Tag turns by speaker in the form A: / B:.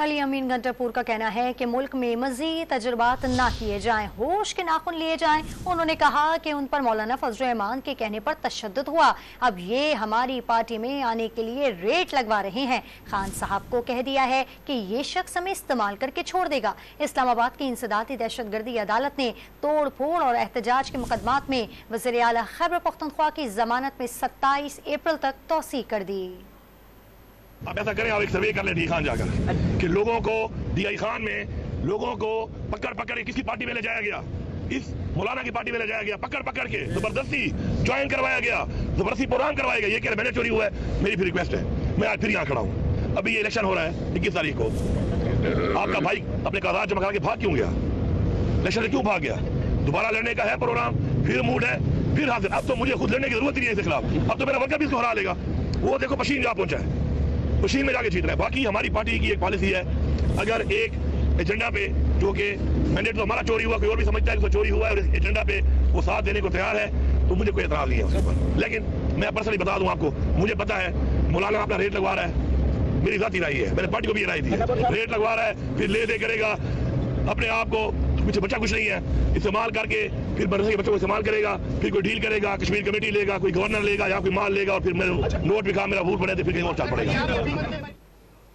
A: अली अमीन गंटरपुर का कहना है कि मुल्क में मजीद तजुर्बात ना किए जाएं, होश के नाखून लिए जाएं। उन्होंने कहा कि उन पर मौलाना फजल रहमान के कहने पर तशद्दुद हुआ, अब ये हमारी पार्टी में आने के लिए रेट लगवा रहे हैं। खान साहब को कह दिया है कि ये शख्स हमें इस्तेमाल करके छोड़ देगा। इस्लामाबाद की इंसदादी दहशतगर्दी अदालत ने तोड़ फोड़ और एहतजाज के मुकदमात में वज़ीर आला खैबर पख्तूनख्वा की जमानत में 27 अप्रैल तक तौसीक कर दी।
B: आप ऐसा करें, आप एक सर्वे कर लें डी खान जाकर कि लोगों को DI खान में लोगों को पकड़ पकड़ के किसकी पार्टी में ले जाया गया, इस मौलाना की पार्टी में ले जाया गया, पकड़ पकड़ के जबरदस्ती ज्वाइन करवाया गया, जबरदस्ती प्रोग्राम करवाया गया। ये कह रहे मैंने चोरी हुआ है, मेरी फिर रिक्वेस्ट है, मैं आज फिर यहाँ खड़ा हूँ। अभी ये इलेक्शन हो रहा है 21 तारीख को, आपका भाई अपने कागजात जमा करा के भाग क्यों गया? इलेक्शन से क्यों भाग गया? दोबारा लड़ने का है प्रोग्राम, फिर मूड है, फिर हाजिर। अब तो मुझे खुद लड़ने की जरूरत ही नहीं है इसके खिलाफ, अब तो मेरा वर्कर भी इसको हरा लेगा। वो देखो पशीन जहाँ पहुंचा है, मशीन में जाके जीत रहा है। बाकी हमारी पार्टी की एक पॉलिसी है, अगर एक एजेंडा पे जो कि मैंडेट तो हमारा चोरी हुआ, कोई और भी समझता है कि चोरी हुआ है और इस एजेंडा पे वो साथ देने को तैयार है, तो मुझे कोई एतराज नहीं है उसके ऊपर। लेकिन मैं पर्सनली बता दूं आपको, मुझे पता है मौलाना अपना रेट लगवा रहा है, मेरी जाती राय है, मैंने पार्टी को भी राय दी है, रेट लगवा रहा है, फिर ले दे करेगा, अपने आप को पीछे बच्चा कुछ नहीं है, इस्तेमाल करके फिर मदरसे के बच्चों को इस्तेमाल करेगा, फिर कोई डील करेगा, कश्मीर कमेटी लेगा, कोई गवर्नर लेगा या कोई माल लेगा और फिर मेरा नोट भी खा मेरा वोट बने तो फिर कहीं और चल पड़ेगा।